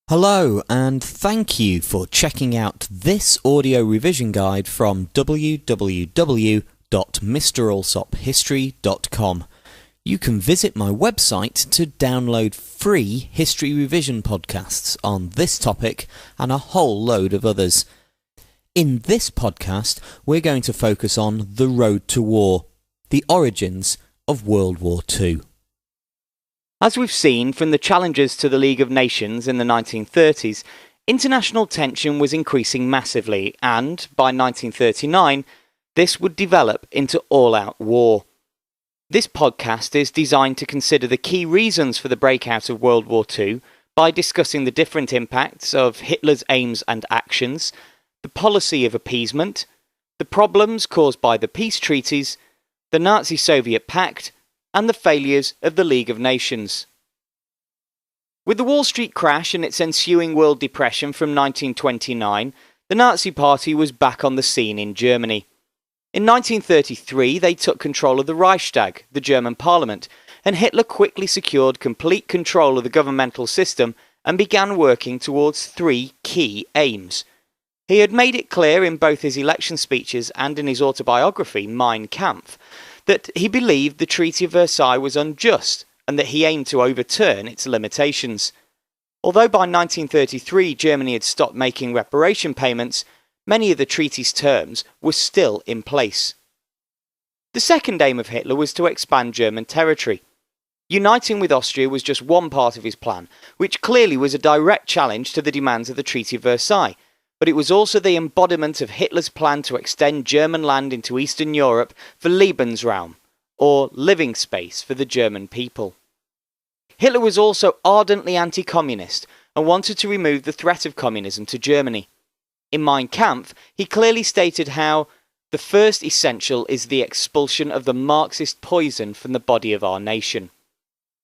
Hello, and thank you for checking out this audio revision guide from www.mralsophistory.com. You can visit my website to download free history revision podcasts on this topic and a whole load of others. In this podcast, we're going to focus on the road to war, the origins of World War II. As we've seen from the challenges to the League of Nations in the 1930s, international tension was increasing massively and, by 1939, this would develop into all-out war. This podcast is designed to consider the key reasons for the breakout of World War II by discussing the different impacts of Hitler's aims and actions, the policy of appeasement, the problems caused by the peace treaties, the Nazi-Soviet Pact, and the failures of the League of Nations. With the Wall Street crash and its ensuing world depression from 1929, the Nazi Party was back on the scene in Germany. In 1933, they took control of the Reichstag, the German parliament, and Hitler quickly secured complete control of the governmental system and began working towards three key aims. He had made it clear in both his election speeches and in his autobiography, Mein Kampf, that he believed the Treaty of Versailles was unjust and that he aimed to overturn its limitations. Although by 1933 Germany had stopped making reparation payments, many of the treaty's terms were still in place. The second aim of Hitler was to expand German territory. Uniting with Austria was just one part of his plan, which clearly was a direct challenge to the demands of the Treaty of Versailles. But it was also the embodiment of Hitler's plan to extend German land into Eastern Europe for Lebensraum, or living space for the German people. Hitler was also ardently anti-communist and wanted to remove the threat of communism to Germany. In Mein Kampf, he clearly stated how the first essential is the expulsion of the Marxist poison from the body of our nation.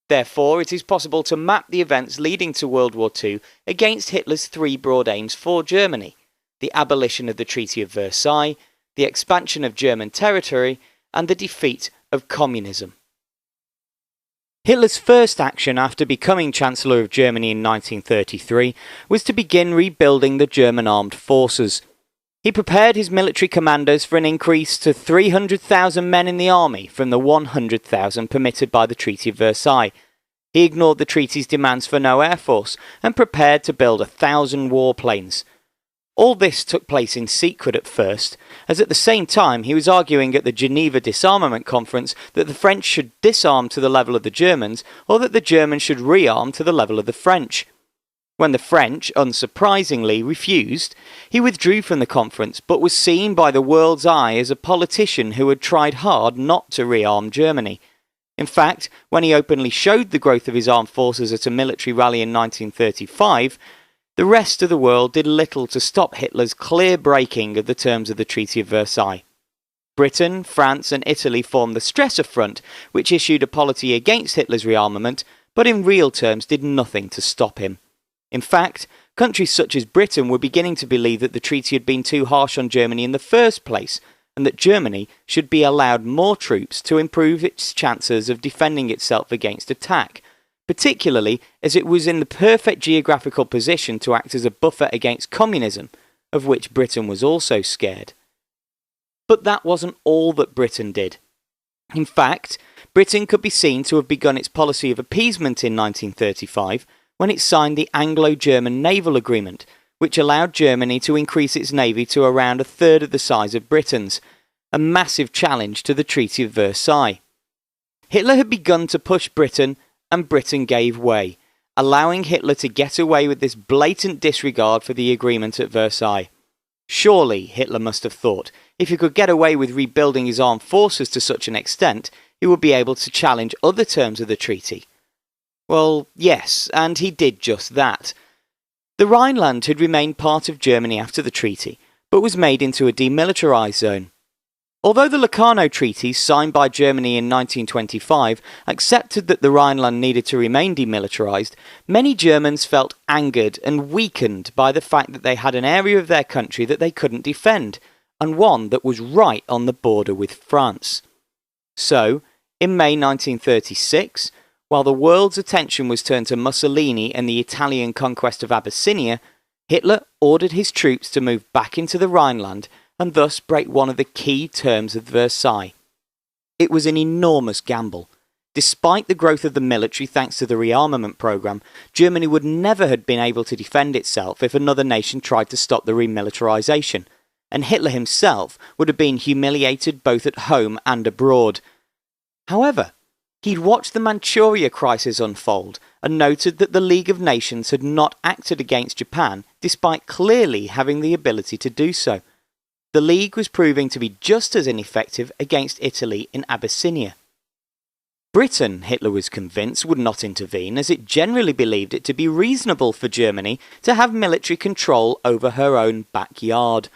Therefore, it is possible to map the events leading to World War II against Hitler's three broad aims for Germany: the abolition of the Treaty of Versailles, the expansion of German territory, and the defeat of communism. Hitler's first action after becoming Chancellor of Germany in 1933 was to begin rebuilding the German armed forces. He prepared his military commanders for an increase to 300,000 men in the army from the 100,000 permitted by the Treaty of Versailles. He ignored the treaty's demands for no air force and prepared to build 1,000 warplanes. All this took place in secret at first, as at the same time he was arguing at the Geneva Disarmament Conference that the French should disarm to the level of the Germans, or that the Germans should rearm to the level of the French. When the French, unsurprisingly, refused, he withdrew from the conference but was seen by the world's eye as a politician who had tried hard not to rearm Germany. In fact, when he openly showed the growth of his armed forces at a military rally in 1935, the rest of the world did little to stop Hitler's clear breaking of the terms of the Treaty of Versailles. Britain, France and Italy formed the Stressor Front, which issued a policy against Hitler's rearmament, but in real terms did nothing to stop him. In fact, countries such as Britain were beginning to believe that the treaty had been too harsh on Germany in the first place, and that Germany should be allowed more troops to improve its chances of defending itself against attack, particularly as it was in the perfect geographical position to act as a buffer against communism, of which Britain was also scared. But that wasn't all that Britain did. In fact, Britain could be seen to have begun its policy of appeasement in 1935, when it signed the Anglo-German Naval Agreement, which allowed Germany to increase its navy to around a third of the size of Britain's, a massive challenge to the Treaty of Versailles. Hitler had begun to push Britain, and Britain gave way, allowing Hitler to get away with this blatant disregard for the agreement at Versailles. Surely, Hitler must have thought, if he could get away with rebuilding his armed forces to such an extent, he would be able to challenge other terms of the treaty. Well, yes, and he did just that. The Rhineland had remained part of Germany after the treaty, but was made into a demilitarised zone. Although the Locarno treaties signed by Germany in 1925 accepted that the Rhineland needed to remain demilitarised, many Germans felt angered and weakened by the fact that they had an area of their country that they couldn't defend, and one that was right on the border with France. So, in May 1936, While the world's attention was turned to Mussolini and the Italian conquest of Abyssinia, Hitler ordered his troops to move back into the Rhineland and thus break one of the key terms of Versailles. It was an enormous gamble. Despite the growth of the military thanks to the rearmament program, Germany would never have been able to defend itself if another nation tried to stop the remilitarisation, and Hitler himself would have been humiliated both at home and abroad. However, he'd watched the Manchuria crisis unfold and noted that the League of Nations had not acted against Japan despite clearly having the ability to do so. The League was proving to be just as ineffective against Italy in Abyssinia. Britain, Hitler was convinced, would not intervene, as it generally believed it to be reasonable for Germany to have military control over her own backyard.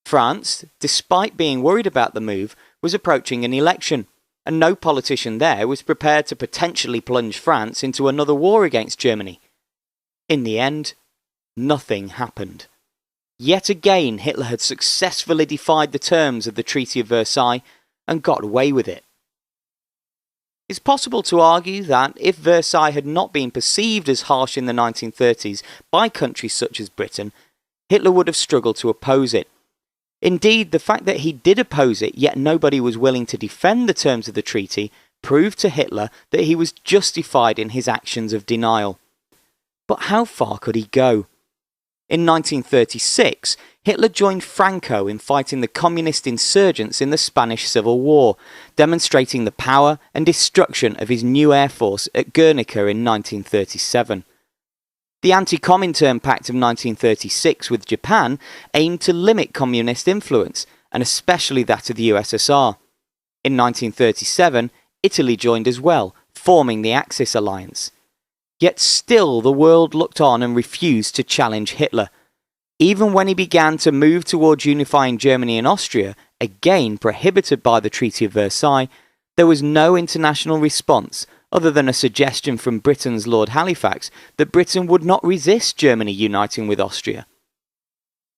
France, despite being worried about the move, was approaching an election, and no politician there was prepared to potentially plunge France into another war against Germany. In the end, nothing happened. Yet again, Hitler had successfully defied the terms of the Treaty of Versailles and got away with it. It's possible to argue that if Versailles had not been perceived as harsh in the 1930s by countries such as Britain, Hitler would have struggled to oppose it. Indeed, the fact that he did oppose it, yet nobody was willing to defend the terms of the treaty, proved to Hitler that he was justified in his actions of denial. But how far could he go? In 1936, Hitler joined Franco in fighting the communist insurgents in the Spanish Civil War, demonstrating the power and destruction of his new air force at Guernica in 1937. The Anti-Comintern Pact of 1936 with Japan aimed to limit communist influence, and especially that of the USSR. In 1937, Italy joined as well, forming the Axis alliance. Yet still the world looked on and refused to challenge Hitler. Even when he began to move towards unifying Germany and Austria, again prohibited by the Treaty of Versailles, there was no international response other than a suggestion from Britain's Lord Halifax that Britain would not resist Germany uniting with Austria.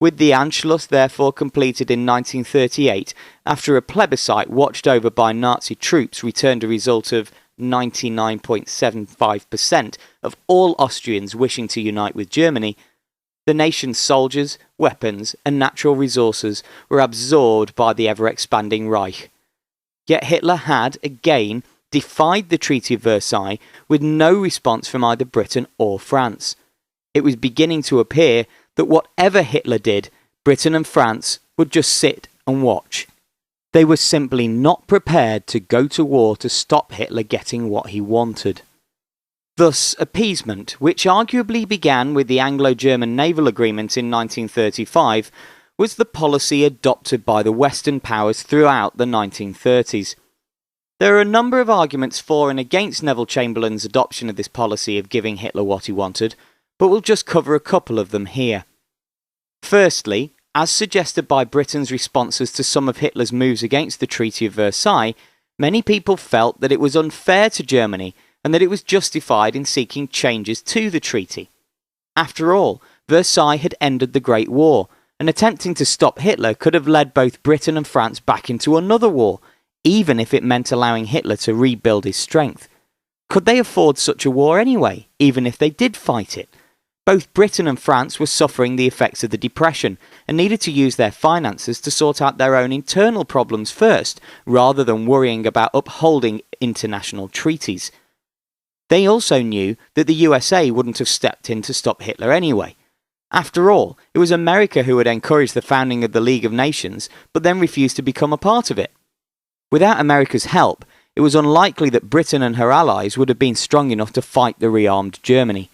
With the Anschluss therefore completed in 1938, after a plebiscite watched over by Nazi troops returned a result of 99.75% of all Austrians wishing to unite with Germany, the nation's soldiers, weapons and natural resources were absorbed by the ever-expanding Reich. Yet Hitler had, again, defied the Treaty of Versailles with no response from either Britain or France. It was beginning to appear that whatever Hitler did, Britain and France would just sit and watch. They were simply not prepared to go to war to stop Hitler getting what he wanted. Thus, appeasement, which arguably began with the Anglo-German Naval Agreement in 1935, was the policy adopted by the Western powers throughout the 1930s. There are a number of arguments for and against Neville Chamberlain's adoption of this policy of giving Hitler what he wanted, but we'll just cover a couple of them here. Firstly, as suggested by Britain's responses to some of Hitler's moves against the Treaty of Versailles, many people felt that it was unfair to Germany and that it was justified in seeking changes to the treaty. After all, Versailles had ended the Great War, and attempting to stop Hitler could have led both Britain and France back into another war, even if it meant allowing Hitler to rebuild his strength. Could they afford such a war anyway, even if they did fight it? Both Britain and France were suffering the effects of the Depression and needed to use their finances to sort out their own internal problems first, rather than worrying about upholding international treaties. They also knew that the USA wouldn't have stepped in to stop Hitler anyway. After all, it was America who had encouraged the founding of the League of Nations, but then refused to become a part of it. Without America's help, it was unlikely that Britain and her allies would have been strong enough to fight the rearmed Germany.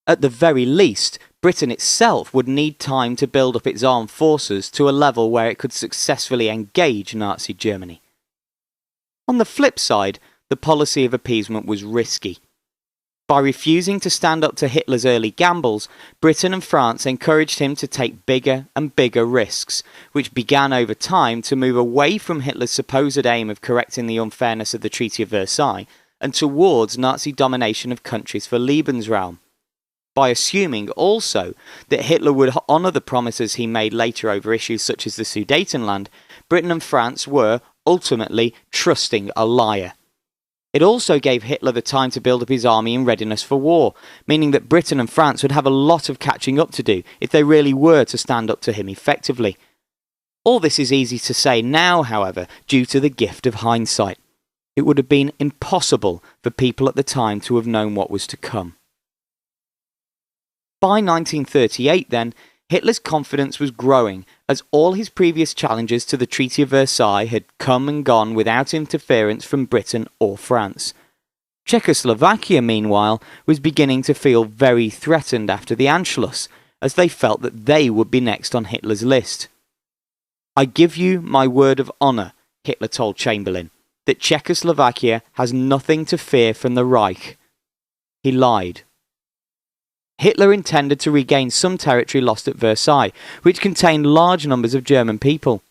At the very least, Britain itself would need time to build up its armed forces to a level where it could successfully engage Nazi Germany. On the flip side, the policy of appeasement was risky. By refusing to stand up to Hitler's early gambles, Britain and France encouraged him to take bigger and bigger risks, which began over time to move away from Hitler's supposed aim of correcting the unfairness of the Treaty of Versailles and towards Nazi domination of countries for Lebensraum. By assuming also that Hitler would honour the promises he made later over issues such as the Sudetenland, Britain and France were, ultimately, trusting a liar. It also gave Hitler the time to build up his army in readiness for war, meaning that Britain and France would have a lot of catching up to do if they really were to stand up to him effectively. All this is easy to say now, however, due to the gift of hindsight. It would have been impossible for people at the time to have known what was to come. By 1938, then, Hitler's confidence was growing as all his previous challenges to the Treaty of Versailles had come and gone without interference from Britain or France. Czechoslovakia, meanwhile, was beginning to feel very threatened after the Anschluss, as they felt that they would be next on Hitler's list. "I give you my word of honour," Hitler told Chamberlain, "that Czechoslovakia has nothing to fear from the Reich." He lied. Hitler intended to regain some territory lost at Versailles, which contained large numbers of German people.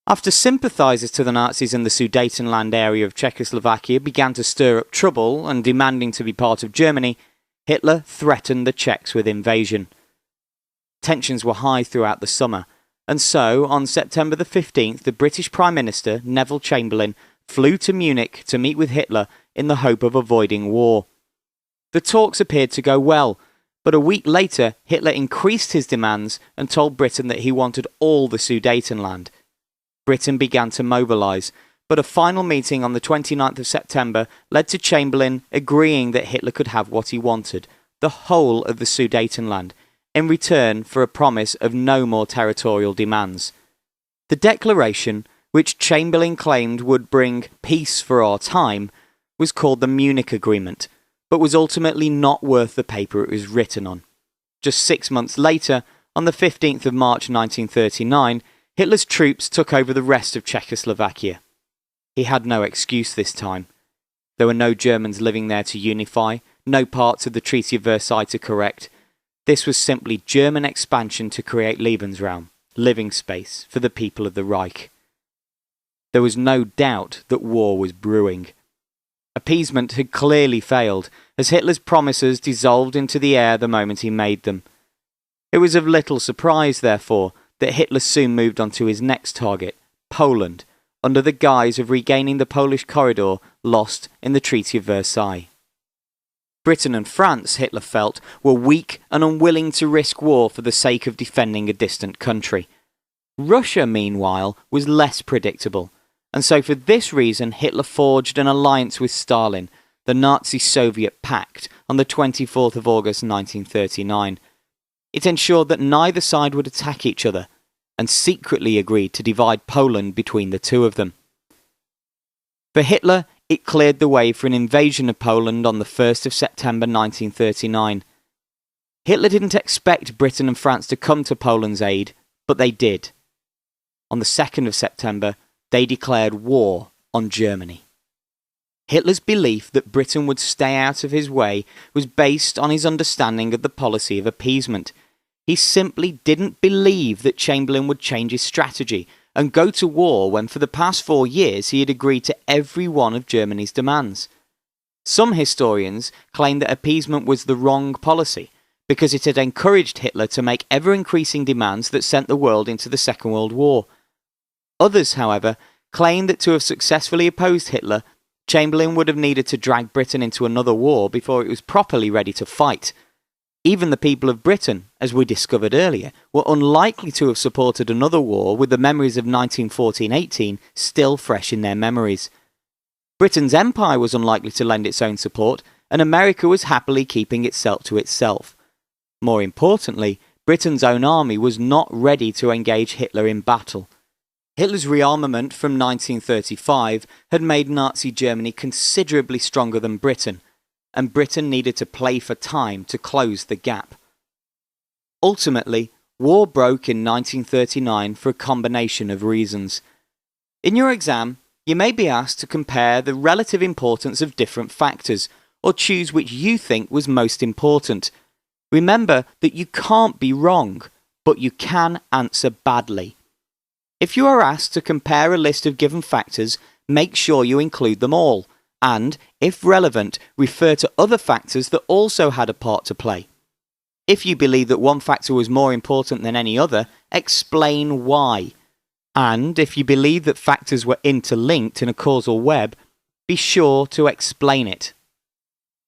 After sympathisers to the Nazis in the Sudetenland area of Czechoslovakia began to stir up trouble and demanding to be part of Germany, Hitler threatened the Czechs with invasion. Tensions were high throughout the summer, and so, on September the 15th, the British Prime Minister, Neville Chamberlain, flew to Munich to meet with Hitler in the hope of avoiding war. The talks appeared to go well, but a week later Hitler increased his demands and told Britain that he wanted all the Sudetenland. Britain began to mobilise, but a final meeting on the 29th of September led to Chamberlain agreeing that Hitler could have what he wanted, the whole of the Sudetenland, in return for a promise of no more territorial demands. The declaration, which Chamberlain claimed would bring peace for our time, was called the Munich Agreement, but was ultimately not worth the paper it was written on. Just 6 months later, on the 15th of March 1939, Hitler's troops took over the rest of Czechoslovakia. He had no excuse this time. There were no Germans living there to unify, no parts of the Treaty of Versailles to correct. This was simply German expansion to create Lebensraum, living space, for the people of the Reich. There was no doubt that war was brewing. Appeasement had clearly failed, as Hitler's promises dissolved into the air the moment he made them. It was of little surprise, therefore, that Hitler soon moved on to his next target, Poland, under the guise of regaining the Polish corridor lost in the Treaty of Versailles. Britain and France, Hitler felt, were weak and unwilling to risk war for the sake of defending a distant country. Russia, meanwhile, was less predictable, and so for this reason Hitler forged an alliance with Stalin, the Nazi-Soviet Pact, on the 24th of August 1939. It ensured that neither side would attack each other, and secretly agreed to divide Poland between the two of them. For Hitler, it cleared the way for an invasion of Poland on the 1st of September 1939. Hitler didn't expect Britain and France to come to Poland's aid, but they did. On the 2nd of September, they declared war on Germany. Hitler's belief that Britain would stay out of his way was based on his understanding of the policy of appeasement. He simply didn't believe that Chamberlain would change his strategy and go to war when for the past 4 years he had agreed to every one of Germany's demands. Some historians claim that appeasement was the wrong policy because it had encouraged Hitler to make ever-increasing demands that sent the world into the Second World War. Others, however, claim that to have successfully opposed Hitler, Chamberlain would have needed to drag Britain into another war before it was properly ready to fight. Even the people of Britain, as we discovered earlier, were unlikely to have supported another war with the memories of 1914-18 still fresh in their memories. Britain's empire was unlikely to lend its own support, and America was happily keeping itself to itself. More importantly, Britain's own army was not ready to engage Hitler in battle. Hitler's rearmament from 1935 had made Nazi Germany considerably stronger than Britain, and Britain needed to play for time to close the gap. Ultimately, war broke in 1939 for a combination of reasons. In your exam, you may be asked to compare the relative importance of different factors, or choose which you think was most important. Remember that you can't be wrong, but you can answer badly. If you are asked to compare a list of given factors, make sure you include them all, and, if relevant, refer to other factors that also had a part to play. If you believe that one factor was more important than any other, explain why. And if you believe that factors were interlinked in a causal web, be sure to explain it.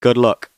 Good luck.